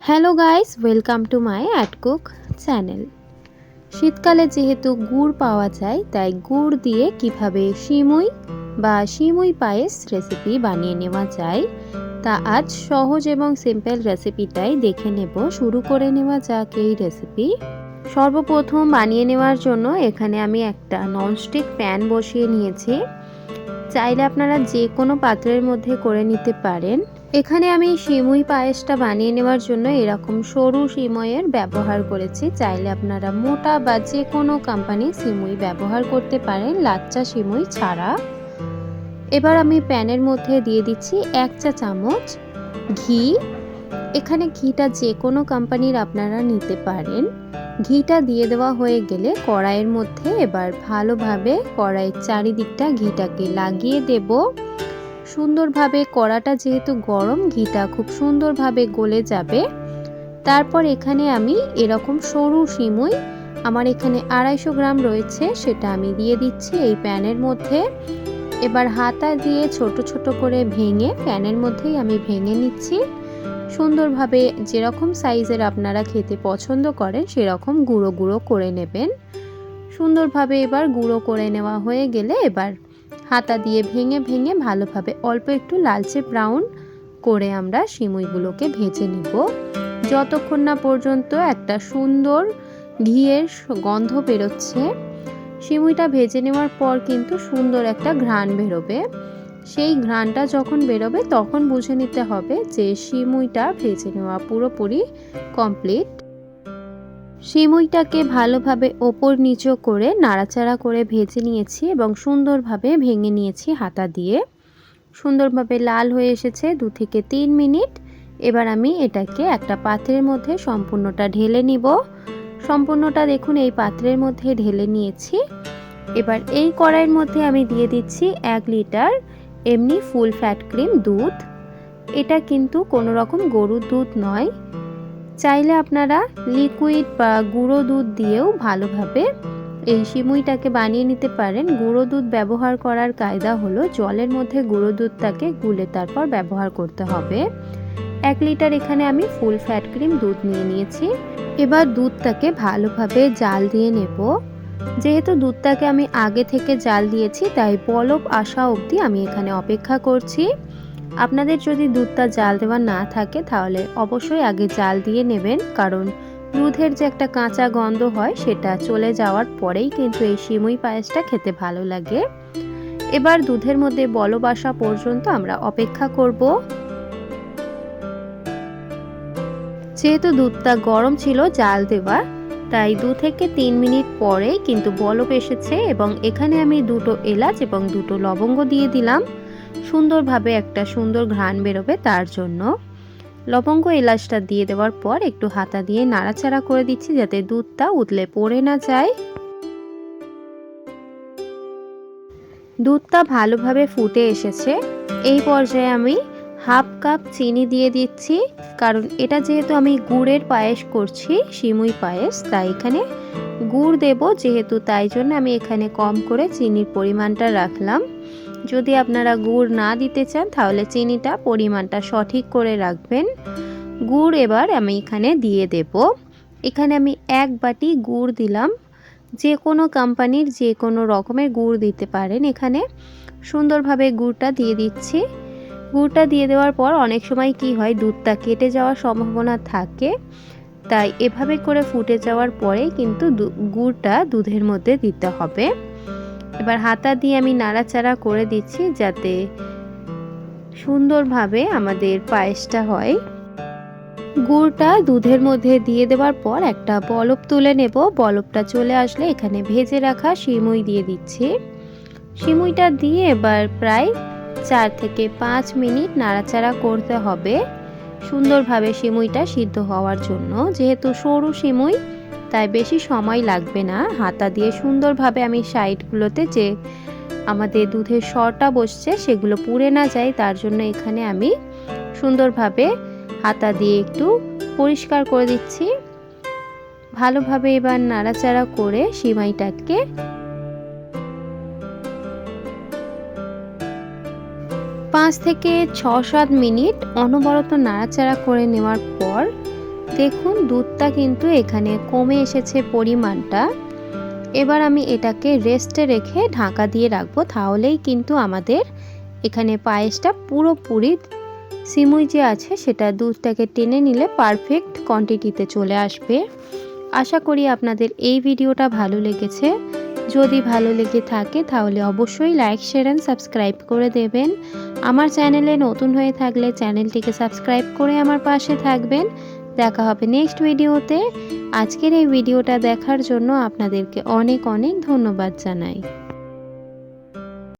Hello guys, welcome to my at cook channel. শীতকালে যেহেতু গুড় পাওয়া যায়, তাই গুড় দিয়ে কিভাবে সিমুই বা সিমুই পায়েস রেসিপি বানিয়ে নেওয়া যায় তা আজ সহজ এবং সিম্পল রেসিপিটাই দেখে নেব। শুরু করে নেওয়া যাক এই রেসিপি। সর্বপ্রথম বানিয়ে নেওয়ার জন্য এখানে আমি একটা ননস্টিক প্যান বসিয়ে নিয়েছি। চাইলে আপনারা যে কোনো পাত্রের মধ্যে করে নিতে পারেন। এখানে আমি সিমুই পায়েসটা বানিয়ে নেওয়ার জন্য এরকম সরু সিমুইয়ের ব্যবহার করেছি। চাইলে আপনারা মোটা বা যে কোনো কোম্পানির সিমুই ব্যবহার করতে পারেন, লাচ্চা সিমুই ছাড়া। এবার আমি প্যানের মধ্যে দিয়ে দিচ্ছি 1 চা চামচ ঘি। এখানে ঘিটা যে কোনো কোম্পানির আপনারা নিতে পারেন। ঘিটা দিয়ে দেওয়া হয়ে গেলে কড়াইয়ের মধ্যে এবার ভালোভাবে কড়াইয়ের চারিদিকটা ঘিটাকে লাগিয়ে দেব। সুন্দরভাবে কড়াটা যেহেতু গরম, ঘিটা খুব সুন্দরভাবে গলে যাবে। তারপর এখানে আমি এরকম সরু সিমুই, আমার এখানে 250 গ্রাম রয়েছে, সেটা আমি দিয়ে দিচ্ছি এই প্যানের মধ্যে। এবার হাতা দিয়ে ছোট ছোট করে ভেঙে প্যানের মধ্যেই আমি ভেঙে নিচ্ছি। সুন্দরভাবে যেরকম সাইজের আপনারা খেতে পছন্দ করেন সেরকম গুঁড়ো গুঁড়ো করে নেবেন। সুন্দরভাবে এবার গুঁড়ো করে নেওয়া হয়ে গেলে এবার হাতা দিয়ে ভেঙে ভেঙে ভালোভাবে অল্প একটু লালচে ব্রাউন করে আমরা সিমুইগুলোকে ভেজে নিব, যতক্ষণ না পর্যন্ত একটা সুন্দর ঘিয়ের গন্ধ বেরোচ্ছে। সিমুইটা ভেজে নেওয়ার পর কিন্তু সুন্দর একটা ঘ্রাণ বেরোবে। সেই ঘ্রাণটা যখন বেরোবে তখন বুঝে নিতে হবে যে সিমুইটা ভেজে নেওয়া পুরোপুরি কমপ্লিট। সিমুইটাকে ভালোভাবে ওপর নিচু করে নাড়াচাড়া করে ভেজে নিয়েছি এবং সুন্দরভাবে ভেঙে নিয়েছি হাতা দিয়ে। সুন্দরভাবে লাল হয়ে এসেছে 2 থেকে 3 মিনিট। এবার আমি এটাকে একটা পাত্রের মধ্যে সম্পূর্ণটা ঢেলে নিব। সম্পূর্ণটা দেখুন এই পাত্রের মধ্যে ঢেলে নিয়েছি। এবার এই কড়াইয়ের মধ্যে আমি দিয়ে দিচ্ছি 1 লিটার এমনি ফুল ফ্যাট ক্রিম দুধ। এটা কিন্তু কোনো রকম গরুর দুধ নয়। চাইলে আপনারা লিকুইড বা গুঁড়ো দুধ দিয়েও ভালোভাবে এই সিমুইটাকে বানিয়ে নিতে পারেন। গুঁড়ো দুধ ব্যবহার করার কায়দা হলো জলের মধ্যে গুঁড়ো দুধটাকে গুলে তারপর ব্যবহার করতে হবে। 1 লিটার এখানে আমি ফুল ফ্যাট ক্রিম দুধ নিয়ে নিয়েছি। এবার দুধটাকে ভালোভাবে জাল দিয়ে নেব। যেহেতু দুধটাকে আমি আগে থেকে জাল দিয়েছি, তাই বলক আসা অবধি আমি এখানে অপেক্ষা করছি। আপনাদের যদি দুধটা জাল দেওয়া না থাকে তাহলে অবশ্যই আগে জাল দিয়ে নেবেন, কারণ দুধের যে একটা কাঁচা গন্ধ হয় সেটা চলে যাওয়ার পরেই কিন্তু এই সিমুই পায়েসটা খেতে ভালো লাগে। এবার দুধের মধ্যে বলক আসা পর্যন্ত আমরা অপেক্ষা করব। যেহেতু দুধটা গরম ছিল জাল দেওয়া, তাই 2 থেকে 3 মিনিট পরেই কিন্তু বলক এসেছে এবং এখানে আমি 2টো এলাচ এবং 2টো লবঙ্গ দিয়ে দিলাম। সুন্দরভাবে একটা সুন্দর ঘ্রাণ বেরোবে তার জন্য। লবঙ্গ এলাচটা দিয়ে দেওয়ার পর একটু হাতা দিয়ে নাড়াচাড়া করে দিচ্ছি যাতে দুধটা উতলে পড়ে না যায়। দুধটা ভালোভাবে ফুটে এসেছে। এই পর্যায়ে আমি হাফ কাপ চিনি দিয়ে দিচ্ছি, কারণ এটা যেহেতু আমি গুড়ের পায়েস করছি, সিমুই পায়েস, তাই এখানে গুড় দেব যেহেতু, তাই জন্য আমি এখানে কম করে চিনির পরিমাণটা রাখলাম। যদি আপনারা গুড় না দিতে চান তাহলে চিনিটা পরিমাণটা সঠিক করে রাখবেন। গুড় এবার আমি এখানে দিয়ে দেব। এখানে আমি 1 বাটি গুড় দিলাম। যে কোনো কোম্পানির যে কোনো রকমের গুড় দিতে পারেন। এখানে সুন্দরভাবে গুড়টা দিয়ে দিচ্ছি। গুড়টা দিয়ে দেওয়ার পর অনেক সময় কি হয়, দুধটা কেটে যাওয়ার সম্ভাবনা থাকে, তাই এভাবে করে ফুটে যাওয়ার পরে কিন্তু গুড়টা দুধের মধ্যে দিতে হবে। এবার হাতা দিয়ে আমি নাড়াচাড়া করে দিচ্ছি যাতে সুন্দরভাবে আমাদের পায়েসটা হয়। গুড়টা দুধের মধ্যে দিয়ে দেওয়ার পর একটা বলক তুলে নেব। বলকটা চলে আসলে এখানে ভেজে রাখা সিমুই দিয়ে দিচ্ছি। সিমুইটা দিয়ে এবার প্রায় 4 থেকে 5 মিনিট নাড়াচাড়া করতে হবে সুন্দরভাবে সিমুইটা সিদ্ধ হওয়ার জন্য। যেহেতু সরু সিমুই তাই বেশি সময় লাগবে না। হাতা দিয়ে সুন্দরভাবে আমি সাইডগুলোতে যে আমাদের দুধের সরটা বসছে সেগুলো পুড়ে না যায়, তার জন্য এখানে আমি সুন্দরভাবে হাতা দিয়ে একটু পরিষ্কার করে দিচ্ছি। ভালোভাবে এবার নাড়াচাড়া করে সিমাইটাকে 5 থেকে 6-7 মিনিট অনবরত নাড়াচাড়া করে নেওয়ার পর দেখুন দুধটা কিন্তু এখানে কমে এসেছে পরিমাণটা। এবার আমি এটাকে রেস্টে রেখে ঢাকা দিয়ে রাখবো, তাহলেই কিন্তু আমাদের এখানে পায়েসটা পুরোপুরি সিমুই যে আছে সেটা দুধটাকে টেনে নিলে পারফেক্ট কোয়ান্টিটিতে চলে আসবে। আশা করি আপনাদের এই ভিডিওটা ভালো লেগেছে। যদি ভালো লেগে থাকে তাহলে অবশ্যই লাইক, শেয়ার এন্ড সাবস্ক্রাইব করে দেবেন। আমার চ্যানেলে নতুন হয়ে থাকলে চ্যানেলটিকে সাবস্ক্রাইব করে আমার পাশে থাকবেন। দেখা হবে নেক্সট ভিডিওতে। আজকের এই ভিডিওটা দেখার জন্য আপনাদেরকে অনেক অনেক ধন্যবাদ জানাই।